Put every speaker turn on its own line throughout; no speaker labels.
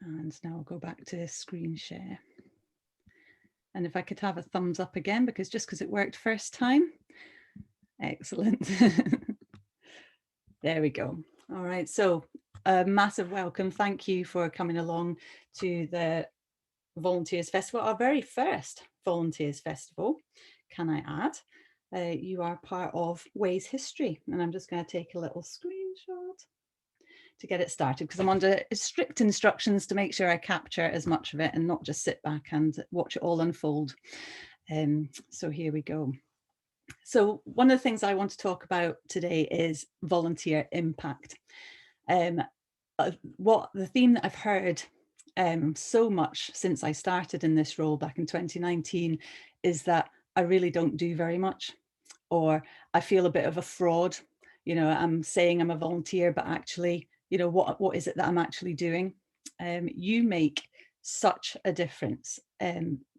And now I'll go back to screen share. And if I could have a thumbs up again, because it worked first time. Excellent. There we go. All right, so a massive welcome. Thank you for coming along to the Volunteers Festival, our very first Volunteers Festival, can I add. You are part of Ways History, and I'm just going to take a little screenshot to get it started, because I'm under strict instructions to make sure I capture as much of it and not just sit back and watch it all unfold. So here we go. So one of the things I want to talk about today is volunteer impact. What the theme that I've heard so much since I started in this role back in 2019 is that I really don't do very much, or I feel a bit of a fraud. You know, I'm saying I'm a volunteer, but actually, you know, what is it that I'm actually doing? You make such a difference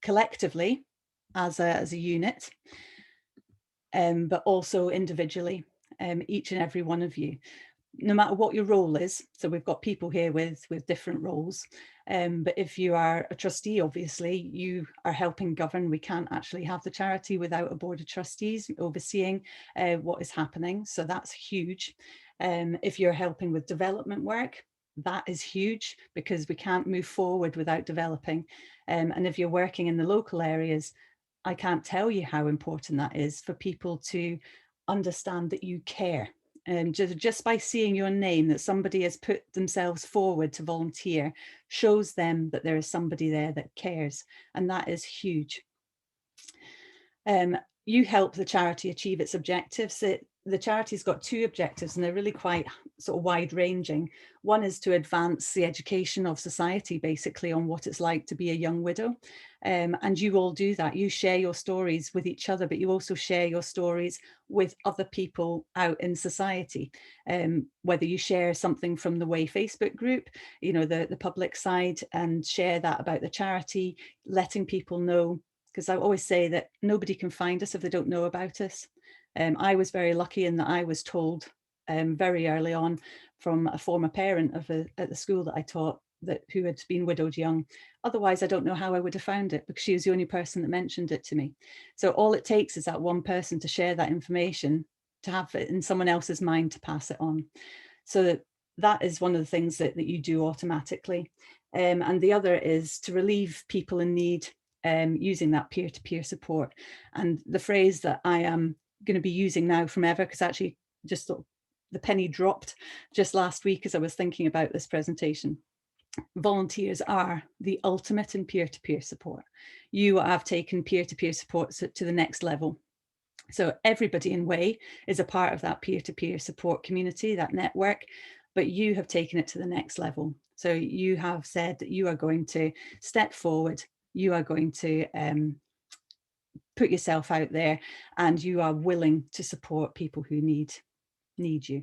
collectively as a unit, but also individually, each and every one of you, no matter what your role is. So we've got people here with different roles, but if you are a trustee, obviously you are helping govern. We can't actually have the charity without a board of trustees overseeing what is happening, so that's huge. If you're helping with development work, that is huge, because we can't move forward without developing. And if you're working in the local areas, I can't tell you how important that is for people to understand that you care. And just by seeing your name, that somebody has put themselves forward to volunteer, shows them that there is somebody there that cares, and that is huge. You help the charity achieve its objectives. The charity's got two objectives, and they're really quite sort of wide ranging. One is to advance the education of society, basically, on what it's like to be a young widow. And you all do that. You share your stories with each other, but you also share your stories with other people out in society. Whether you share something from the Way Facebook group, you know, the public side, and share that about the charity, letting people know, because I always say that nobody can find us if they don't know about us. I was very lucky in that I was told very early on from a former parent at the school that I taught, who had been widowed young. Otherwise, I don't know how I would have found it, because she was the only person that mentioned it to me. So all it takes is that one person to share that information, to have it in someone else's mind to pass it on. So that is one of the things that you do automatically. And the other is to relieve people in need, using that peer-to-peer support. And the phrase that I am going to be using now from ever, because actually just thought the penny dropped just last week as I was thinking about this presentation. Volunteers are the ultimate in peer-to-peer support. You have taken peer-to-peer support to the next level. So everybody in Way is a part of that peer-to-peer support community, that network, but you have taken it to the next level. So you have said that you are going to step forward, you are going to put yourself out there, and you are willing to support people who need you.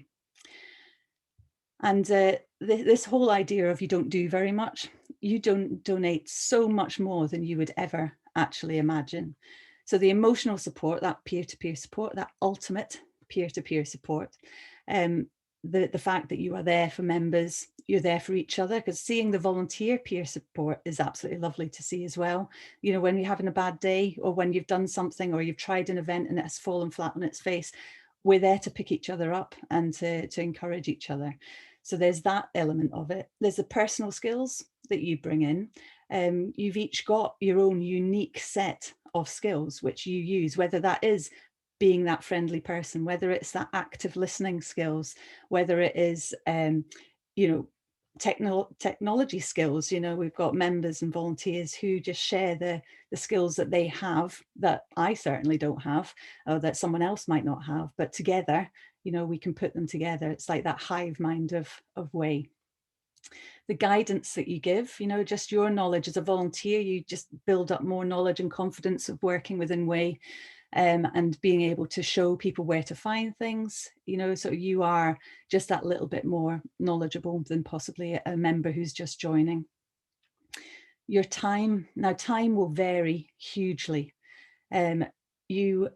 And this whole idea of you don't do very much, you don't donate so much more than you would ever actually imagine. So the emotional support, that peer-to-peer support, that ultimate peer-to-peer support, the fact that you are there for members, you're there for each other, because seeing the volunteer peer support is absolutely lovely to see as well. You know, when you're having a bad day, or when you've done something, or you've tried an event and it has fallen flat on its face, we're there to pick each other up and to encourage each other. So there's that element of it. There's the personal skills that you bring in. You've each got your own unique set of skills which you use, whether that is being that friendly person, whether it's that active listening skills, whether it is, you know, technology skills. You know, we've got members and volunteers who just share the skills that they have, that I certainly don't have, or that someone else might not have, but together, you know, we can put them together. It's like that hive mind of Way. The guidance that you give, you know, just your knowledge as a volunteer, you just build up more knowledge and confidence of working within Way, and being able to show people where to find things, you know, so you are just that little bit more knowledgeable than possibly a member who's just joining. Your time, now time will vary hugely. You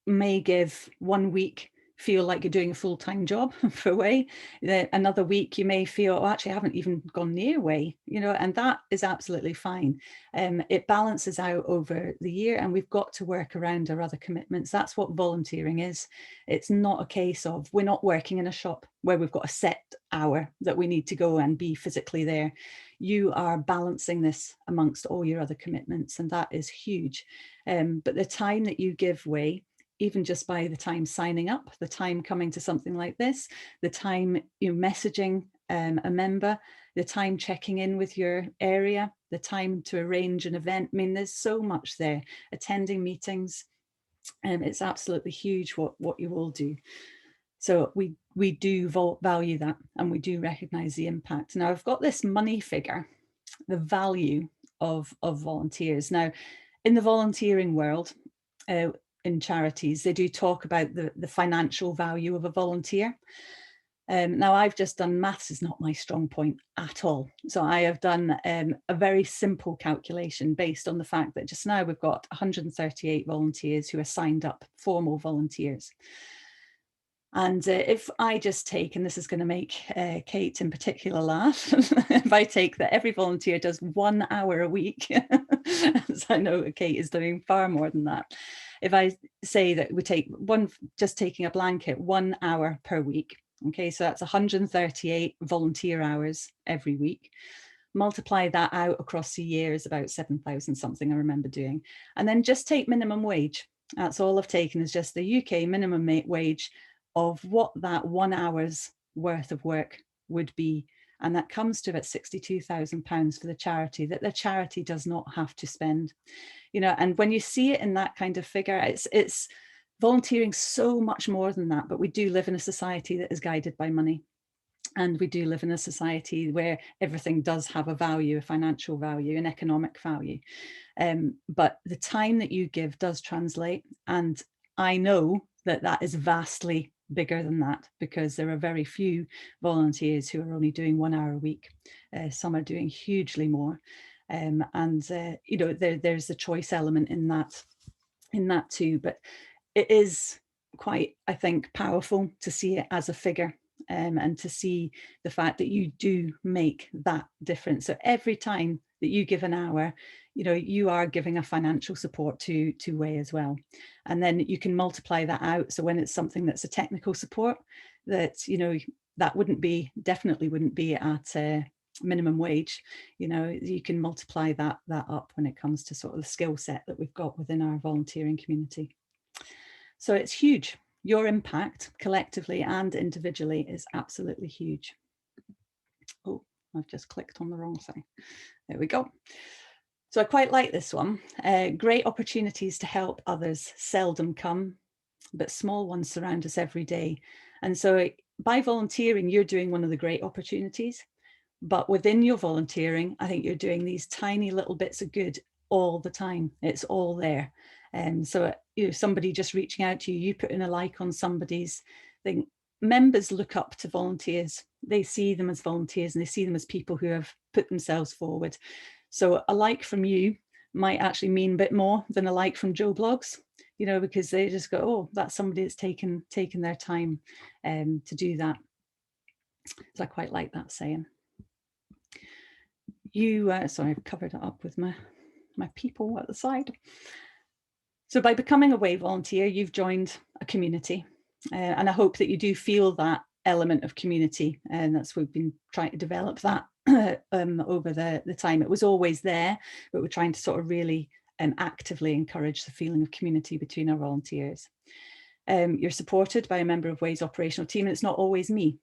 may give 1 week feel like you're doing a full-time job for Way. Another week you may feel, oh, actually I haven't even gone near Way, you know, and that is absolutely fine. It balances out over the year, and we've got to work around our other commitments. That's what volunteering is. It's not a case of, we're not working in a shop where we've got a set hour that we need to go and be physically there. You are balancing this amongst all your other commitments, and that is huge. But the time that you give Way, even just by the time signing up, the time coming to something like this, the time you messaging a member, the time checking in with your area, the time to arrange an event. I mean, there's so much there. Attending meetings, it's absolutely huge what you all do. So we do value that, and we do recognise the impact. Now, I've got this money figure, the value of volunteers. Now, in the volunteering world, in charities, they do talk about the financial value of a volunteer. Now, I've just done, maths is not my strong point at all. So I have done a very simple calculation based on the fact that just now we've got 138 volunteers who are signed up, formal volunteers. And if I just take, and this is going to make Kate in particular laugh, if I take that every volunteer does 1 hour a week, as I know Kate is doing far more than that. If I say that we take just taking a blanket, 1 hour per week, okay, so that's 138 volunteer hours every week. Multiply that out across the year is about 7,000 something, I remember doing. And then just take minimum wage. That's all I've taken, is just the UK minimum wage of what that 1 hour's worth of work would be. And that comes to about £62,000 for the charity, that the charity does not have to spend. You know, and when you see it in that kind of figure, it's volunteering so much more than that. But we do live in a society that is guided by money. And we do live in a society where everything does have a value, a financial value, an economic value. But the time that you give does translate. And I know that that is vastly bigger than that, because there are very few volunteers who are only doing 1 hour a week. Some are doing hugely more. You know, there's the choice element in that too. But it is quite, I think, powerful to see it as a figure. And to see the fact that you do make that difference. So every time that you give an hour, you know, you are giving a financial support to Way as well. And then you can multiply that out. So when it's something that's a technical support, that, you know, that definitely wouldn't be at minimum wage. You know, you can multiply that up when it comes to sort of the skill set that we've got within our volunteering community. So it's huge. Your impact collectively and individually is absolutely huge. Oh, I've just clicked on the wrong thing. There we go. So I quite like this one. Great opportunities to help others seldom come, but small ones surround us every day. And so by volunteering, you're doing one of the great opportunities. But within your volunteering, I think you're doing these tiny little bits of good all the time. It's all there. So, you know, somebody just reaching out to you, you put in a like on somebody's thing. Members look up to volunteers. They see them as volunteers, and they see them as people who have put themselves forward. So a like from you might actually mean a bit more than a like from Joe Blogs, you know, because they just go, oh, that's somebody that's taken their time to do that. So I quite like that saying. Sorry, I've covered it up with my people at the side. So by becoming a Way volunteer, you've joined a community, and I hope that you do feel that element of community, and that's we've been trying to develop that over the time. It was always there, but we're trying to sort of really actively encourage the feeling of community between our volunteers. You're supported by a member of Way's operational team, and it's not always me.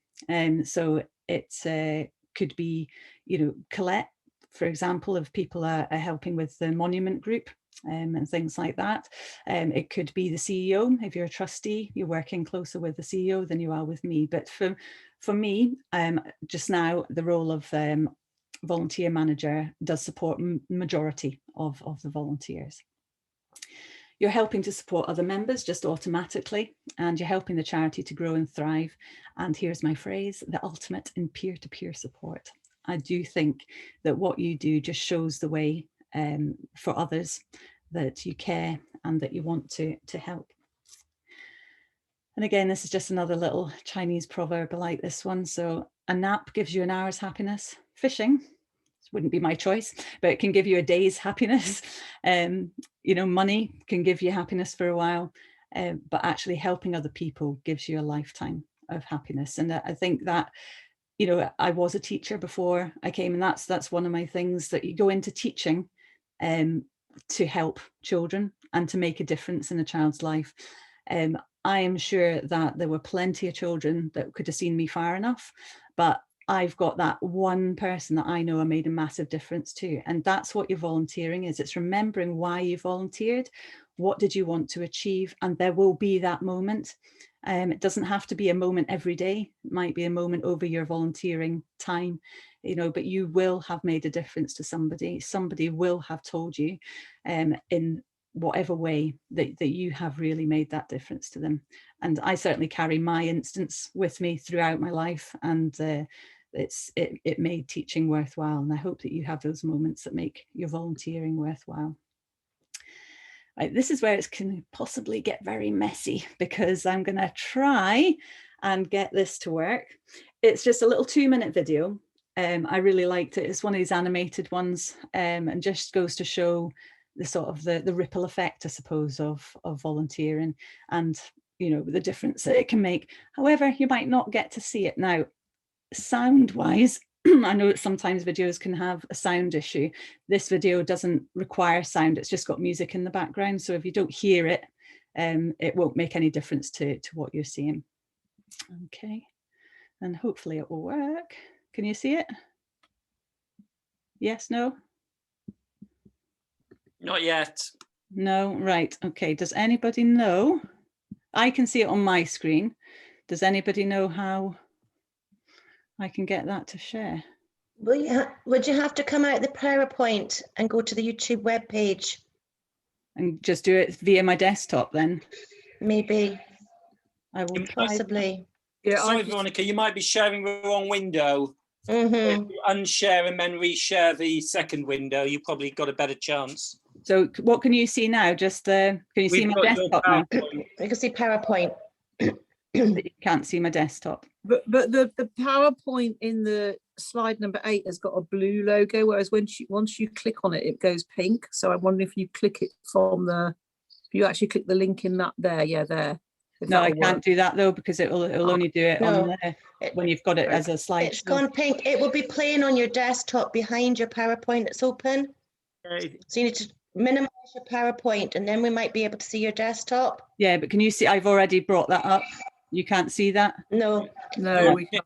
So it could be, you know, Colette, for example, if people are helping with the monument group and things like that. It could be the CEO. If you're a trustee, you're working closer with the CEO than you are with me. But for me, just now, the role of volunteer manager does support majority of the volunteers. You're helping to support other members just automatically, and you're helping the charity to grow and thrive. And here's my phrase, the ultimate in peer-to-peer support. I do think that what you do just shows the way for others, that you care and that you want to help. And again, this is just another little Chinese proverb. I like this one. So a nap gives you an hour's happiness. Fishing wouldn't be my choice, but it can give you a day's happiness. Money can give you happiness for a while, but actually helping other people gives you a lifetime of happiness. And I think that, I was a teacher before I came, and that's one of my things, that you go into teaching to help children and to make a difference in a child's life. I am sure that there were plenty of children that could have seen me far enough, but I've got that one person that I know I made a massive difference to. And that's what your volunteering is. It's remembering why you volunteered. What did you want to achieve? And there will be that moment. It doesn't have to be a moment every day. It might be a moment over your volunteering time, but you will have made a difference to somebody. Somebody will have told you in whatever way that you have really made that difference to them. And I certainly carry my instance with me throughout my life, and it made teaching worthwhile. And I hope that you have those moments that make your volunteering worthwhile. Right, this is where it can possibly get very messy, because I'm going to try and get this to work. It's just a little 2-minute video. I really liked it. It's one of these animated ones, and just goes to show the sort of the ripple effect, I suppose, of volunteering, and the difference that it can make. However, you might not get to see it now. Sound wise, I know that sometimes videos can have a sound issue. This video doesn't require sound, it's just got music in the background. So if you don't hear it, it won't make any difference to what you're seeing. Okay, and hopefully it will work. Can you see it? Yes, no?
Not yet.
No, right, okay. Does anybody know? I can see it on my screen. Does anybody know how I can get that to share?
Would you have to come out of the PowerPoint and go to the YouTube webpage?
And just do it via my desktop then?
Maybe.
I will try.
Possibly.
Yeah, sorry, Veronica, you might be sharing the wrong window.
Mm-hmm.
If you unshare and then reshare the second window, you probably got a better chance.
So what can you see now? Just can you see my desktop now?
I can see PowerPoint.
But you can't see my desktop.
But the PowerPoint in the slide number 8 has got a blue logo, whereas once you click on it, it goes pink. So I wonder if you click it from if you actually click the link in that there, yeah, there.
No, I can't do that though, because it'll only do it on there when you've got it as a slide.
It's gone pink. It will be playing on your desktop behind your PowerPoint that's open.
Okay.
So you need to minimize your PowerPoint, and then we might be able to see your desktop.
Yeah, but can you see? I've already brought that up. You can't see that?
No.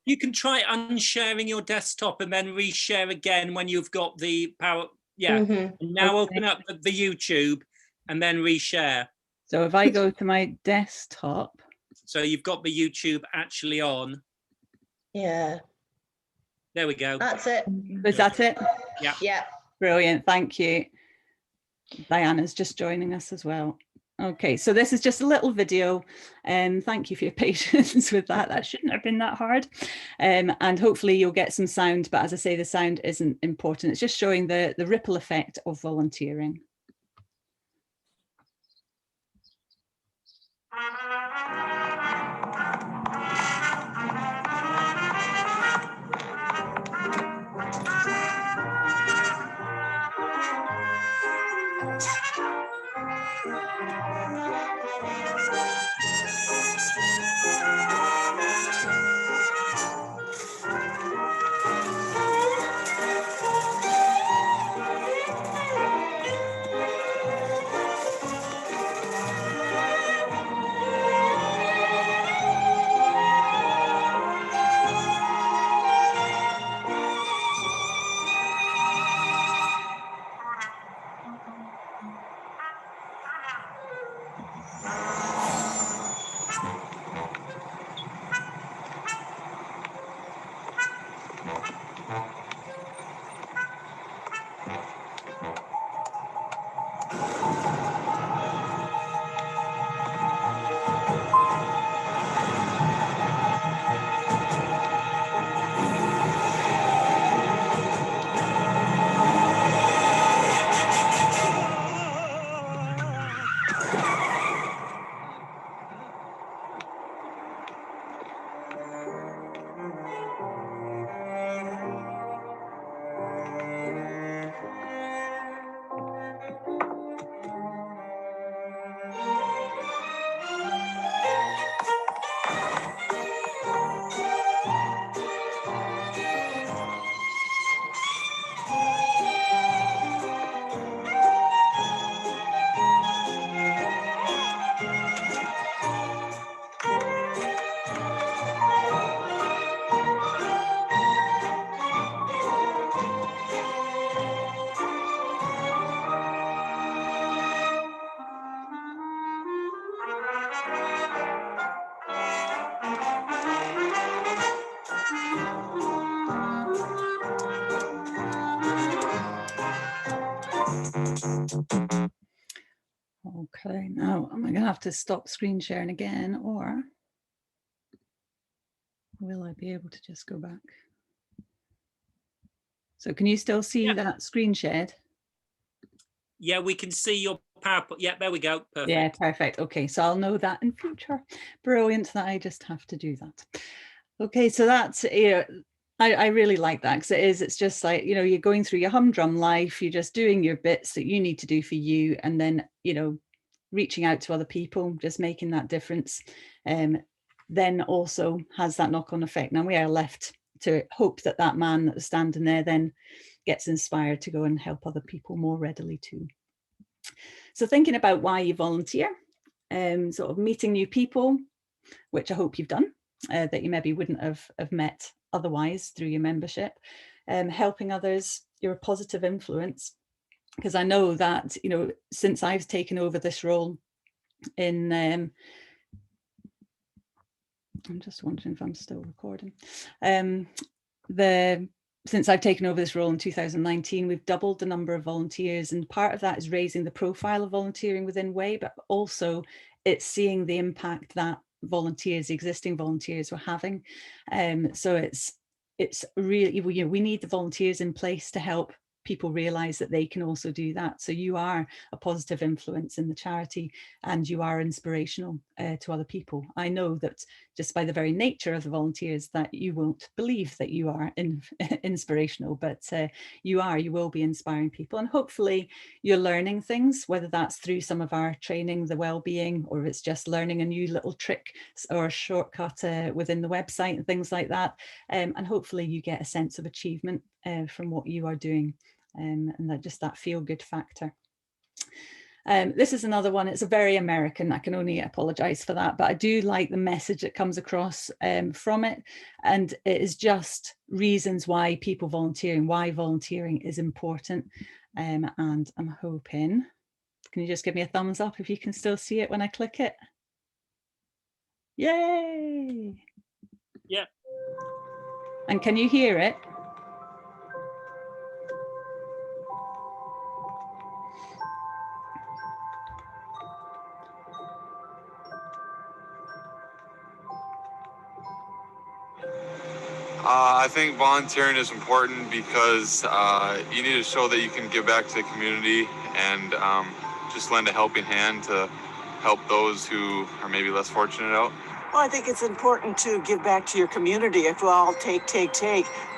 You can try unsharing your desktop and then reshare again when you've got the power. Yeah.
Mm-hmm.
Now open up the YouTube and then reshare.
So if I go to my desktop.
So you've got the YouTube actually on.
Yeah.
There we go.
That's it.
Is that it?
Yeah.
Yeah.
Brilliant. Thank you. Diana's just joining us as well. Okay, so this is just a little video, and thank you for your patience with that. That shouldn't have been that hard. And hopefully you'll get some sound, but as I say, the sound isn't important. It's just showing the ripple effect of volunteering. Okay, now am I going to have to stop screen sharing again, or will I be able to just go back? So can you still see that screen shared?
Yeah, we can see your PowerPoint. Yeah, there we go. Perfect.
Yeah, perfect. Okay, so I'll know that in future. Brilliant that I just have to do that. Okay, so that's, I really like that, because it's just like, you're going through your humdrum life, you're just doing your bits that you need to do for you, and then, reaching out to other people, just making that difference, then also has that knock-on effect. Now we are left to hope that that man that was standing there then gets inspired to go and help other people more readily too. So thinking about why you volunteer, sort of meeting new people, which I hope you've done, that you maybe wouldn't have met otherwise through your membership, helping others, you're a positive influence. Because I know that, since I've taken over this role in, I'm just wondering if I'm still recording. Since I've taken over this role in 2019, we've doubled the number of volunteers, and part of that is raising the profile of volunteering within WAY, but also it's seeing the impact that volunteers, existing volunteers, were having. So it's really, we need the volunteers in place to help people realize that they can also do that. So you are a positive influence in the charity, and you are inspirational to other people. I know that just by the very nature of the volunteers that you won't believe that you are inspirational, but you will be inspiring people, and hopefully you're learning things, whether that's through some of our training, the well-being, or it's just learning a new little trick or a shortcut within the website and things like that. And hopefully you get a sense of achievement from what you are doing, and that feel-good factor. This is another one. It's a very American. I can only apologize for that, but I do like the message that comes across from it. And it is just reasons why people volunteering, why volunteering is important. And I'm hoping, can you just give me a thumbs up if you can still see it when I click it? Yay!
Yeah.
And can you hear it?
I think volunteering is important because you need to show that you can give back to the community and just lend a helping hand to help those who are maybe less fortunate out.
Well, I think it's important to give back to your community. If we all take,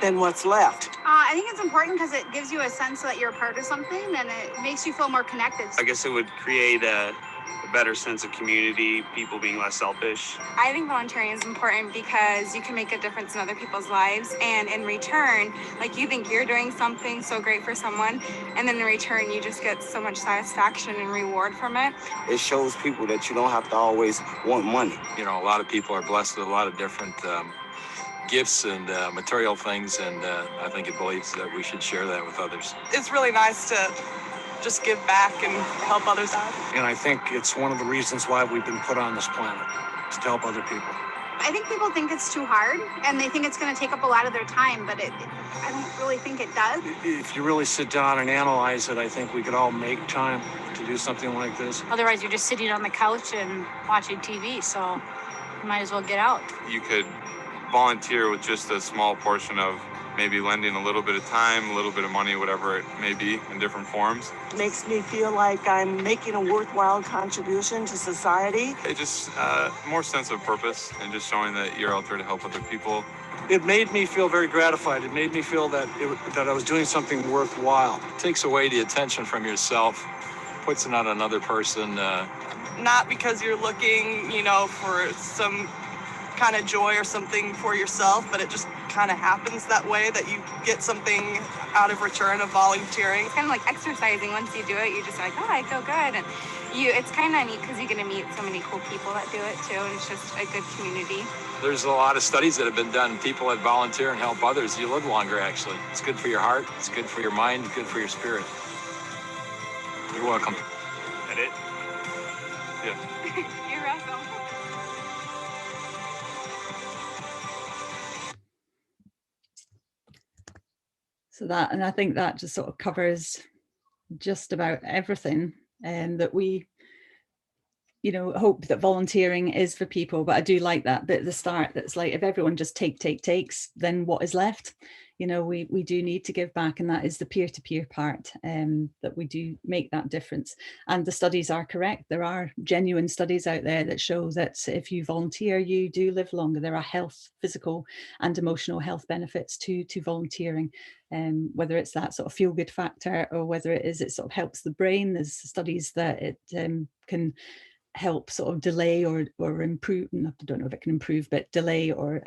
then what's left?
I think it's important because it gives you a sense that you're a part of something, and it makes you feel more connected.
I guess it would create a better sense of community, people being less selfish.
I think volunteering is important because you can make a difference in other people's lives, and in return, like, you think you're doing something so great for someone, and then in return you just get so much satisfaction and reward from it.
It shows people that you don't have to always want money.
A lot of people are blessed with a lot of different gifts and material things, and I think it believes that we should share that with others.
It's really nice to just give back and help others out.
And I think it's one of the reasons why we've been put on this planet, is to help other people.
I think people think it's too hard, and they think it's going to take up a lot of their time, but I don't really think it does.
If you really sit down and analyze it, I think we could all make time to do something like this.
Otherwise, you're just sitting on the couch and watching TV, so you might as well get out.
You could volunteer with just a small portion of maybe lending a little bit of time, a little bit of money, whatever it may be, in different forms.
It makes me feel like I'm making a worthwhile contribution to society.
It just more sense of purpose and just showing that you're out there to help other people.
It made me feel very gratified. It made me feel that that I was doing something worthwhile.
It takes away the attention from yourself, puts it on another person.
Not because you're looking, for some kind of joy or something for yourself, but it just kind of happens that way, that you get something out of return of volunteering.
It's kind of like exercising. Once you do it, you're just like, oh, I feel good. And it's kind of neat because you get to meet so many cool people that do it too, and it's just a good community.
There's a lot of studies that have been done. People that volunteer and help others, you live longer, actually. It's good for your heart, it's good for your mind, good for your spirit. You're welcome.
That it?
Yeah.
You're welcome.
So that, and I think that just sort of covers just about everything, and that we, you know, hope that volunteering is for people. But I do like that bit at the start that's like, if everyone just takes, then what is left? You know, we do need to give back, and that is the peer-to-peer part, that we do make that difference. And the studies are correct. There are genuine studies out there that show that if you volunteer, you do live longer. There are health, physical and emotional health benefits to volunteering, whether it's that sort of feel-good factor, or whether it sort of helps the brain. There's studies that it can help sort of delay or improve, I don't know if it can improve, but delay or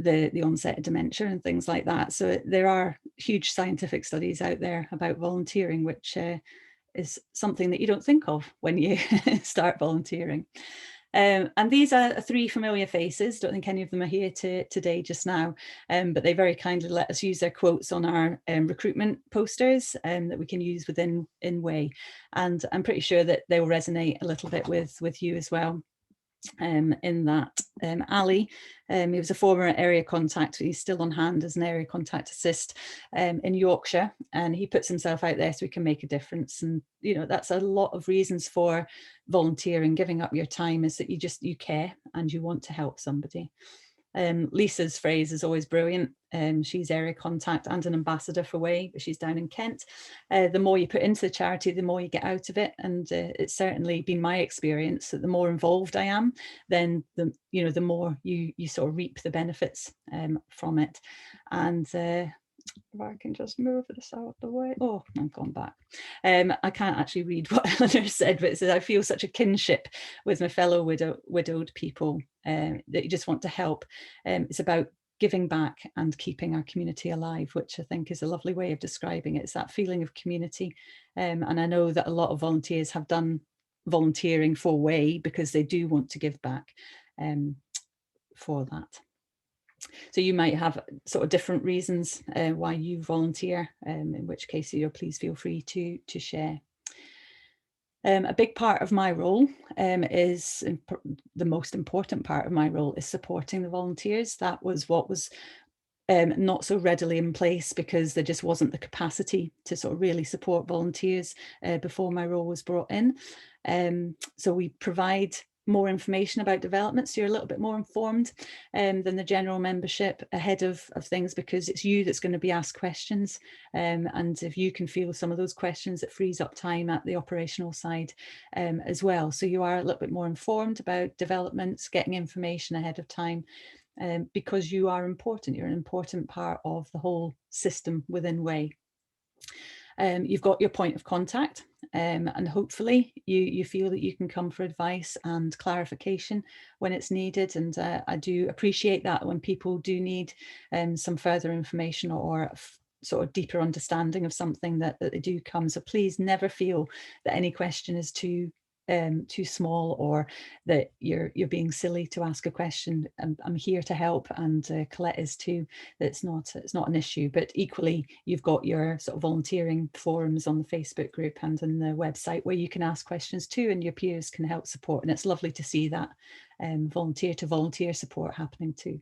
the onset of dementia and things like that. So there are huge scientific studies out there about volunteering, which is something that you don't think of when you start volunteering. And these are 3 familiar faces. Don't think any of them are here today just now, but they very kindly let us use their quotes on our recruitment posters that we can use within Way. And I'm pretty sure that they will resonate a little bit with you as well. In that Ali, he was a former area contact, he's still on hand as an area contact assist in Yorkshire, and he puts himself out there so we can make a difference. And you know, that's a lot of reasons for volunteering, giving up your time, is that you care and you want to help somebody. Lisa's phrase is always brilliant. She's area contact and an ambassador for Way, but she's down in Kent. The more you put into the charity, the more you get out of it. And it's certainly been my experience that the more involved I am, then the more you sort of reap the benefits from it. And if I can just move this out of the way. Oh, I've gone back. I can't actually read what Eleanor said, but it says, I feel such a kinship with my fellow widowed people that you just want to help. It's about giving back and keeping our community alive, which I think is a lovely way of describing it. It's that feeling of community. And I know that a lot of volunteers have done volunteering for Way because they do want to give back for that. So you might have sort of different reasons why you volunteer, in which case please feel free to share. A big part of my role is the most important part of my role is supporting the volunteers. That was what was not so readily in place because there just wasn't the capacity to sort of really support volunteers before my role was brought in. So we provide more information about development, so you're a little bit more informed than the general membership ahead of things, because it's you that's going to be asked questions, and if you can field some of those questions, it frees up time at the operational side as well. So you are a little bit more informed about developments, getting information ahead of time, because you are important. You're an important part of the whole system within Way. You've got your point of contact, and hopefully you feel that you can come for advice and clarification when it's needed. And I do appreciate that when people do need some further information or sort of deeper understanding of something that they do come. So please never feel that any question is too small, or that you're being silly to ask a question. I'm here to help, and Colette is too. It's not an issue. But equally, you've got your sort of volunteering forums on the Facebook group and on the website where you can ask questions too, and your peers can help support. And it's lovely to see that volunteer to volunteer support happening too.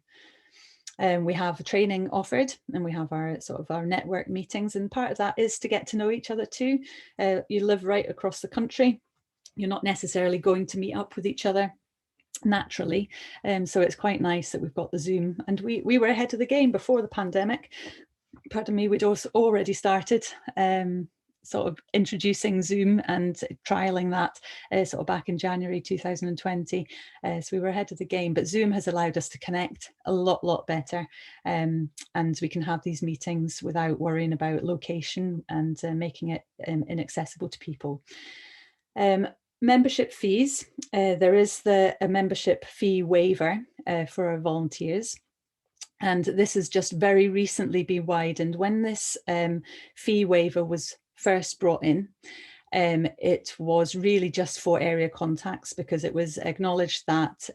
We have training offered, and we have our network meetings, and part of that is to get to know each other too. You live right across the country. You're not necessarily going to meet up with each other naturally. So it's quite nice that we've got the Zoom, and we were ahead of the game before the pandemic. Pardon me, we'd also already started sort of introducing Zoom and trialing that sort of back in January 2020. So we were ahead of the game, but Zoom has allowed us to connect a lot better, and we can have these meetings without worrying about location and making it inaccessible to people. Membership fees. There is a membership fee waiver for our volunteers, and this has just very recently been widened. When this fee waiver was first brought in, it was really just for area contacts, because it was acknowledged that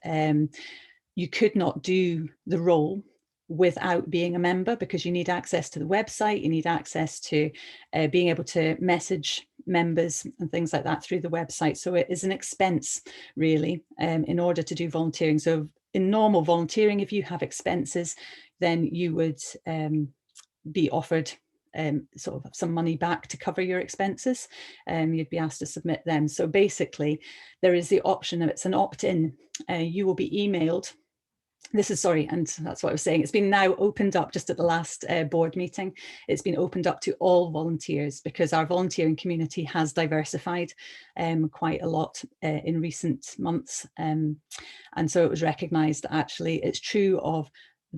you could not do the role without being a member, because you need access to the website, you need access to being able to message members and things like that through the website. So it is an expense really in order to do volunteering. So in normal volunteering, if you have expenses, then you would be offered sort of some money back to cover your expenses. You'd be asked to submit them. So basically there is the option of, it's an opt-in. You will be emailed. This is, sorry, and that's what I was saying. It's been now opened up just at the last board meeting. It's been opened up to all volunteers because our volunteering community has diversified quite a lot in recent months. And so it was recognised that actually it's true of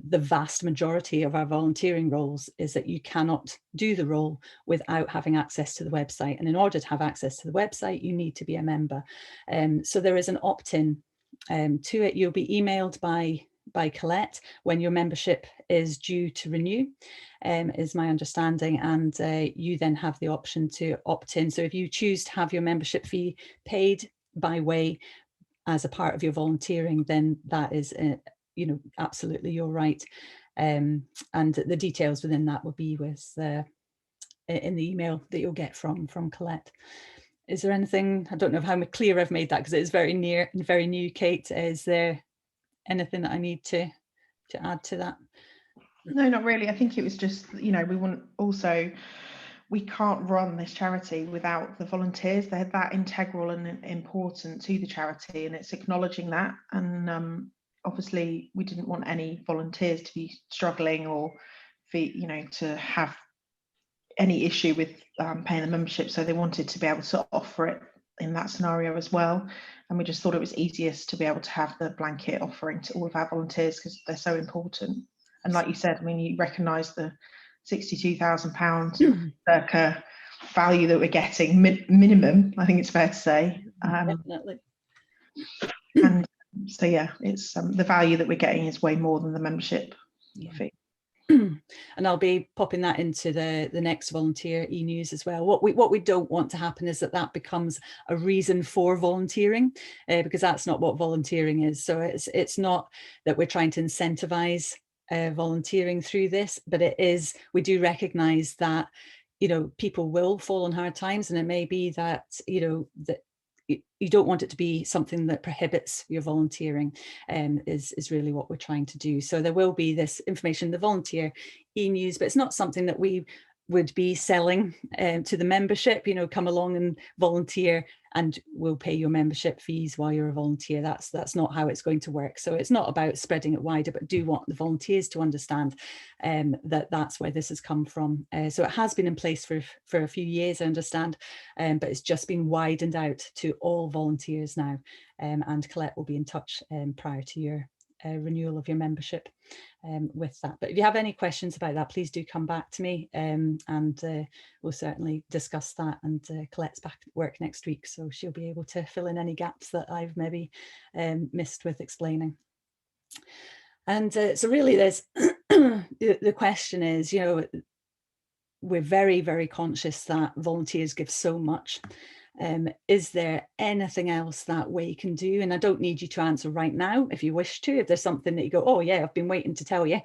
the vast majority of our volunteering roles is that you cannot do the role without having access to the website. And in order to have access to the website, you need to be a member. So there is an opt-in to it. You'll be emailed by Colette when your membership is due to renew, is my understanding, and you then have the option to opt in. So if you choose to have your membership fee paid by way as a part of your volunteering, then that is you know, absolutely your right, and the details within that will be with in the email that you'll get from Colette. Is there anything, I don't know how clear I've made that because it is very new, Kate. Is there anything that I need to add to that?
No, not really. I think it was just, you know, we can't run this charity without the volunteers. They're that integral and important to the charity, and it's acknowledging that. And obviously we didn't want any volunteers to be struggling or you know, to have any issue with paying the membership, so they wanted to be able to offer it in that scenario as well. And we just thought it was easiest to be able to have the blanket offering to all of our volunteers because they're so important. And like you said, I mean, you recognise the £62,000 circa value that we're getting, minimum, I think it's fair to say.
Definitely.
And so yeah, it's the value that we're getting is way more than the membership fee.
And I'll be popping that into the next volunteer e-news as well. What we don't want to happen is that becomes a reason for volunteering, because that's not what volunteering is. So it's not that we're trying to incentivize volunteering through this, but it is, we do recognize that, you know, people will fall on hard times, and it may be that, you know, that you don't want it to be something that prohibits your volunteering, is really what we're trying to do. So there will be this information, the volunteer e-news, but it's not something that we would be selling to the membership, you know, come along and volunteer and we'll pay your membership fees while you're a volunteer. That's not how it's going to work. So it's not about spreading it wider, but do want the volunteers to understand that that's where this has come from. So it has been in place for a few years, I understand, but it's just been widened out to all volunteers now. And Colette will be in touch prior to your renewal of your membership with that. But if you have any questions about that, please do come back to me, and we'll certainly discuss that. And Colette's back at work next week, so she'll be able to fill in any gaps that I've maybe missed with explaining. And so really there's the question is, you know, we're very, very conscious that volunteers give so much. Is there anything else that we can do? And I don't need you to answer right now if you wish to. If there's something that you go, oh yeah, I've been waiting to tell you.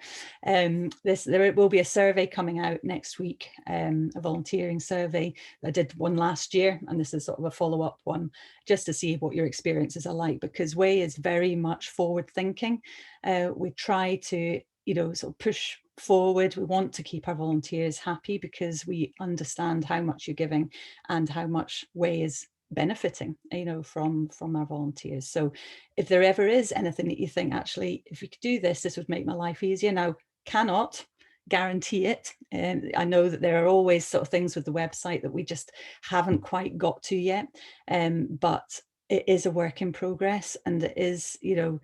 There will be a survey coming out next week, a volunteering survey. I did one last year, and this is sort of a follow-up one, just to see what your experiences are like, because WAY is very much forward thinking. We try to, you know, sort of push forward. We want to keep our volunteers happy because we understand how much you're giving and how much WAY is benefiting, you know, from our volunteers. So if there ever is anything that you think, actually, if we could do this, this would make my life easier. Now, cannot guarantee it. And I know that there are always sort of things with the website that we just haven't quite got to yet. But it is a work in progress, and it is, you know,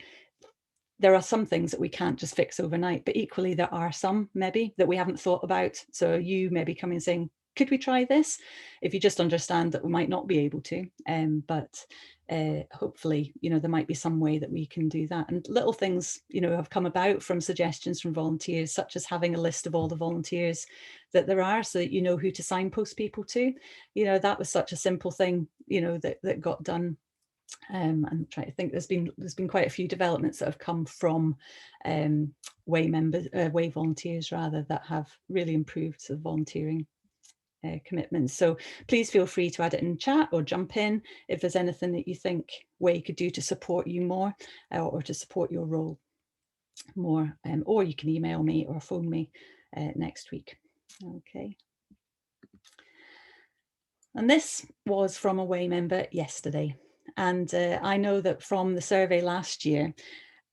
there are some things that we can't just fix overnight, but equally there are some maybe that we haven't thought about. So you may be coming and saying, could we try this? If you just understand that we might not be able to, but hopefully, you know, there might be some way that we can do that. And little things, you know, have come about from suggestions from volunteers, such as having a list of all the volunteers that there are, so that you know who to signpost people to. You know, that was such a simple thing, you know, that got done. I'm trying to think, there's been quite a few developments that have come from WAY members, WAY volunteers rather, that have really improved the volunteering commitments. So please feel free to add it in chat or jump in if there's anything that you think WAY could do to support you more, or to support your role more, or you can email me or phone me next week. Okay. And this was from a Way member yesterday. And I know that from the survey last year,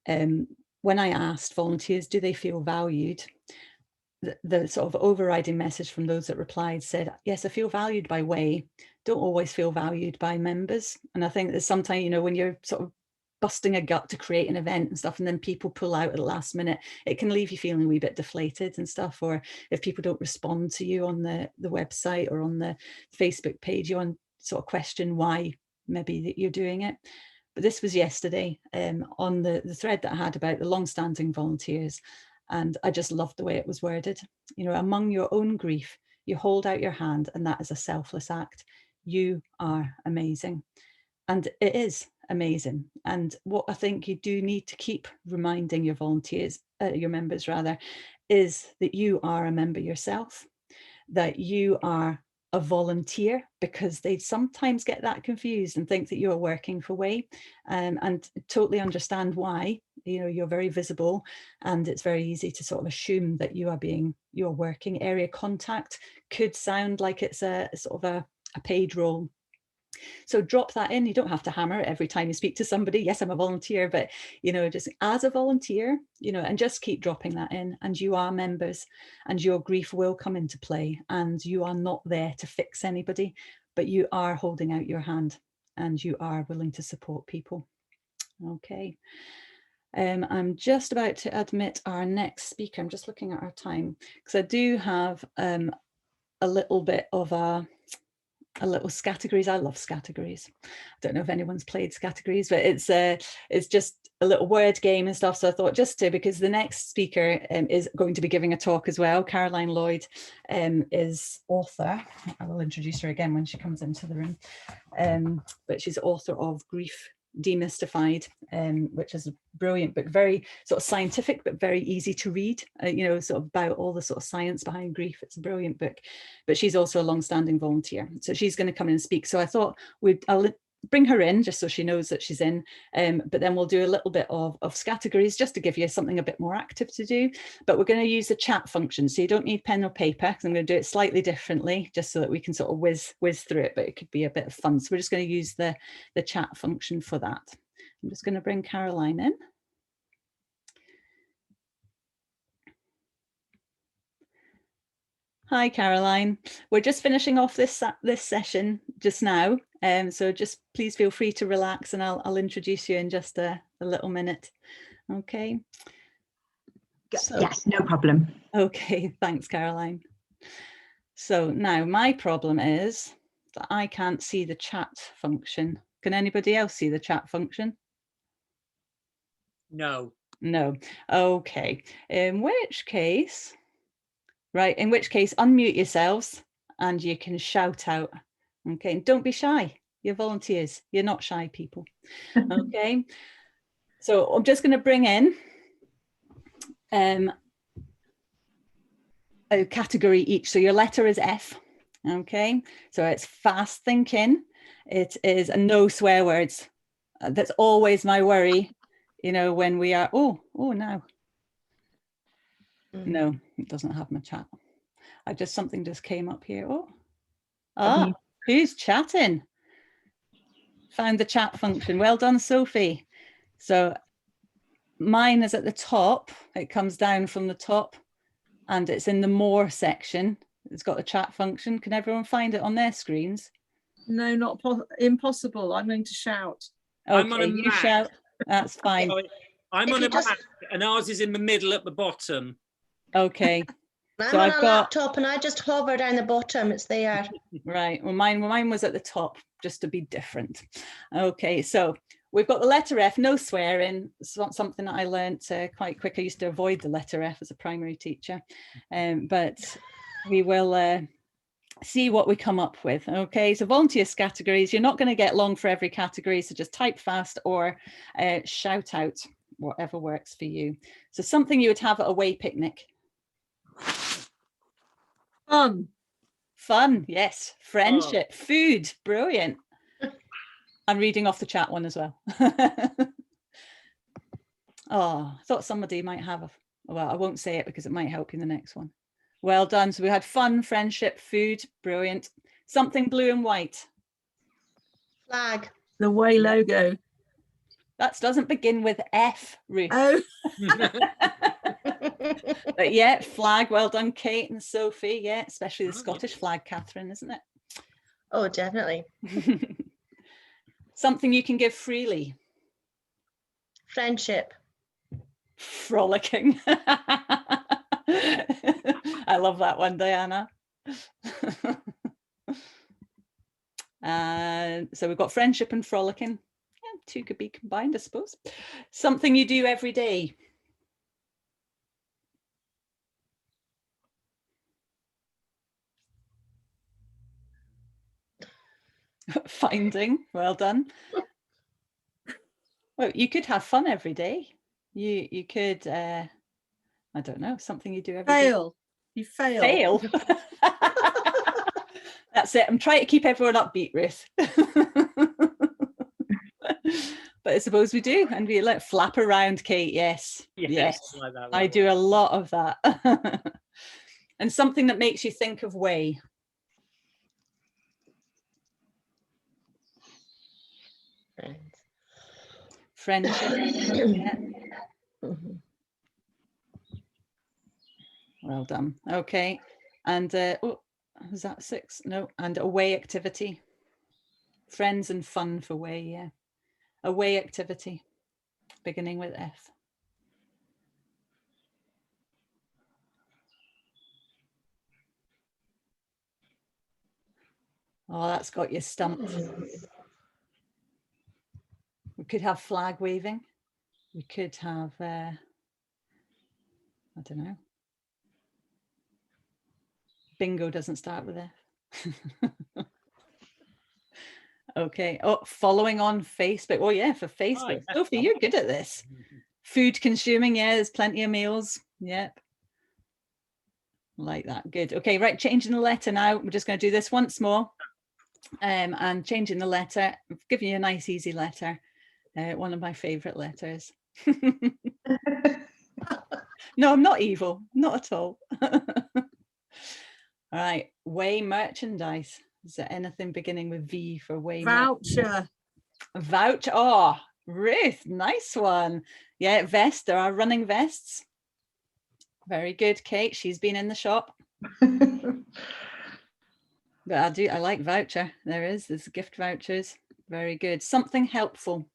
when I asked volunteers, do they feel valued? The sort of overriding message from those that replied said, yes, I feel valued by Way, don't always feel valued by members. And I think that sometimes, you know, when you're sort of busting a gut to create an event and stuff, and then people pull out at the last minute, it can leave you feeling a wee bit deflated and stuff. Or if people don't respond to you on the website or on the Facebook page, you want to sort of question why maybe that you're doing it. But this was yesterday on the thread that I had about the long-standing volunteers. And I just loved the way it was worded. You know, among your own grief, you hold out your hand, and that is a selfless act. You are amazing. And it is amazing. And what I think you do need to keep reminding your volunteers, your members rather, is that you are a member yourself, that you are a volunteer, because they sometimes get that confused and think that you're working for Way, and totally understand why. You know, you're very visible, and it's very easy to sort of assume that you're working. Area contact could sound like it's a sort of a paid role. So drop that in. You don't have to hammer it every time you speak to somebody. Yes, I'm a volunteer, but, you know, just as a volunteer, you know, and just keep dropping that in. And you are members, and your grief will come into play, and you are not there to fix anybody, but you are holding out your hand, and you are willing to support people. Okay. I'm just about to admit our next speaker. I'm just looking at our time, because I do have a little bit of a little Scattergories. I love Scattergories. I don't know if anyone's played Scattergories, but it's just a little word game and stuff. So I thought because the next speaker is going to be giving a talk as well. Caroline Lloyd is author. I will introduce her again when she comes into the room. But she's author of Grief Demystified, which is a brilliant book, very sort of scientific but very easy to read, you know, sort of about all the sort of science behind grief. It's a brilliant book. But she's also a long-standing volunteer, so she's going to come in and speak. So I thought I'll bring her in just so she knows that she's in, but then we'll do a little bit of Scattergories just to give you something a bit more active to do. But we're going to use the chat function, so you don't need pen or paper, because I'm going to do it slightly differently just so that we can sort of whiz through it, but it could be a bit of fun. So we're just going to use the chat function for that. I'm just going to bring Caroline in. Hi, Caroline. We're just finishing off this session just now, so just please feel free to relax, and I'll introduce you in just a little minute. Okay. So,
yes, no problem.
Okay, thanks, Caroline. So now my problem is that I can't see the chat function. Can anybody else see the chat function?
No.
No. Okay. In which case, unmute yourselves and you can shout out. Okay, and don't be shy. You're volunteers. You're not shy people. Okay. So I'm just going to bring in a category each. So your letter is F. Okay. So it's fast thinking. It is no swear words. That's always my worry. You know, when we are, no. No, it doesn't have my chat. Something just came up here. Who's chatting? Found the chat function. Well done, Sophie. So mine is at the top. It comes down from the top, and it's in the more section. It's got the chat function. Can everyone find it on their screens?
No, not impossible. I'm going to shout.
Okay, I'm on you shout. That's fine.
I'm on a Mac, and ours is in the middle at the bottom.
Okay.
I'm on a laptop, and I just hover down the bottom. It's there.
Right. Well, mine was at the top, just to be different. Okay. So we've got the letter F. No swearing. It's not something that I learned quite quick. I used to avoid the letter F as a primary teacher, but we will see what we come up with. Okay. So volunteer categories. You're not going to get long for every category, so just type fast or shout out, whatever works for you. So something you would have at a Way picnic. Fun, yes. Friendship, food, brilliant. I'm reading off the chat one as well. I thought somebody might have well, I won't say it because it might help you in the next one. Well done. So we had fun, friendship, food, brilliant. Something blue and white.
Flag.
The way logo.
That doesn't begin with F, Ruth.
Oh.
But yeah, flag. Well done, Kate and Sophie. Yeah, especially the Scottish flag, Catherine, isn't it?
Oh, definitely.
Something you can give freely.
Friendship.
Frolicking. I love that one, Diana. And so we've got friendship and frolicking. Yeah, two could be combined, I suppose. Something you do every day. Finding. Well done. Well, you could have fun every day. You could I don't know, something you do every day.
Fail. You fail.
Fail. That's it. I'm trying to keep everyone upbeat, Ruth. But I suppose we do, and we let flap around, Kate. Yes. Yes.
Like that,
I do a lot of that. And something that makes you think of way. Friendship. Yeah. Well done. Okay. And oh, was that 6? No. And away activity. Friends and fun for way. Yeah. Away activity, beginning with F. Oh, that's got you stumped. We could have flag waving. We could have, I don't know. Bingo doesn't start with F. Okay. Oh, following on Facebook. Oh, yeah, for Facebook.
Oh,
Sophie, you're good at this. Food consuming. Yeah, there's plenty of meals. Yep. Like that. Good. Okay, right. Changing the letter now. We're just going to do this once more. And changing the letter. I've given you a nice, easy letter. One of my favorite letters. No, I'm not evil. Not at all. All right. Way merchandise. Is there anything beginning with V for way?
Voucher.
Voucher. Oh, Ruth, nice one. Yeah, vest. There are running vests. Very good, Kate. She's been in the shop. But I like voucher. There's gift vouchers. Very good. Something helpful.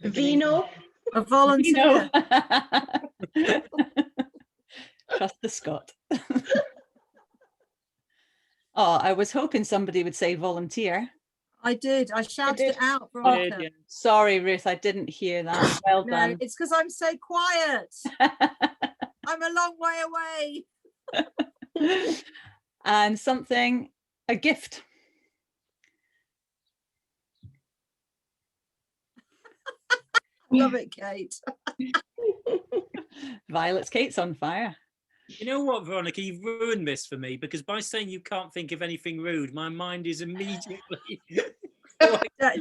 Vino.
A volunteer.
Trust the Scot. Oh, I was hoping somebody would say volunteer.
I did. I shouted it out,
Oh,
Veronica.
sorry, Ruth. I didn't hear that. Well done.
No, it's because I'm so quiet. I'm a long way away.
And something, a gift.
Love it, Kate.
Violet's Kate's on fire.
You know what, Veronica, you've ruined this for me, because by saying you can't think of anything rude, my mind is immediately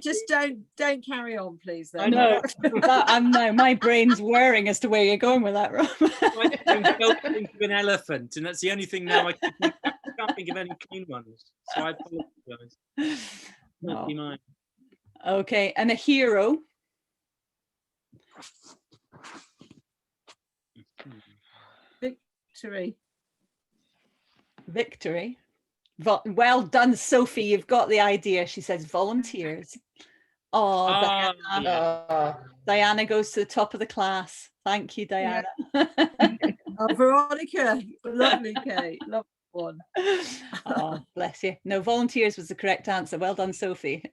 Just don't carry on, please. Then.
I know my brain's whirring as to where you're going with that, Rob.
I don't think of an elephant, and that's the only thing now I can't think of any clean ones. So I apologize. Not be mine.
Okay, and a hero. Victory. Well done, Sophie. You've got the idea. She says volunteers. Oh, Diana.
Yeah.
Diana goes to the top of the class. Thank you, Diana.
Oh, Veronica. Lovely, Kate. Lovely one.
Oh, bless you. No, volunteers was the correct answer. Well done, Sophie.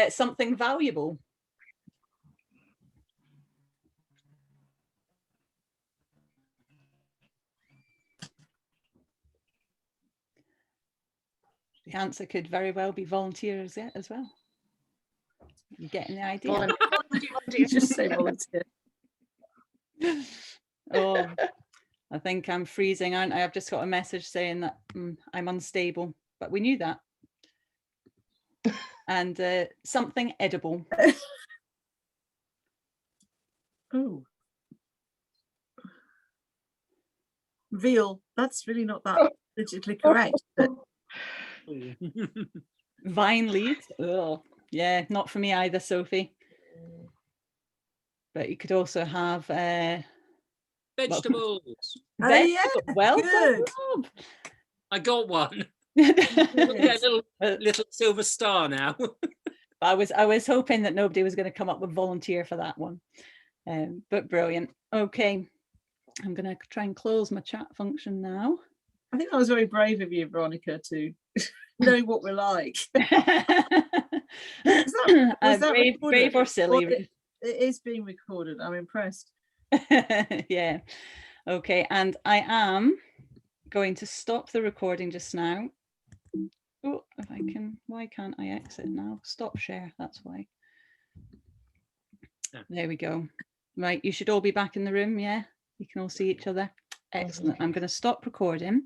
Something valuable. The answer could very well be volunteers as well. You getting the idea?
Volunteer. Just say volunteer.
Oh, I think I'm freezing, aren't I? I've just got a message saying that I'm unstable, but we knew that. And something edible.
Oh. Veal. That's really not that politically correct. But
Vine leaves. Oh, yeah, not for me either, Sophie. But you could also have
Vegetables.
well,
yeah,
well done,
good.
Rob.
I got one. Get a little silver star now.
I was hoping that nobody was going to come up with volunteer for that one. But brilliant. Okay, I'm going to try and close my chat function now.
I think that was very brave of you, Veronica, to know what we're like. Was that
brave or silly?
It is being recorded. I'm impressed.
Yeah. Okay, and I am going to stop the recording just now. Oh, if I can, why can't I exit now? Stop share, that's why.
Yeah.
There we go. Right, you should all be back in the room, yeah? You can all see each other. Excellent. I'm going to stop recording.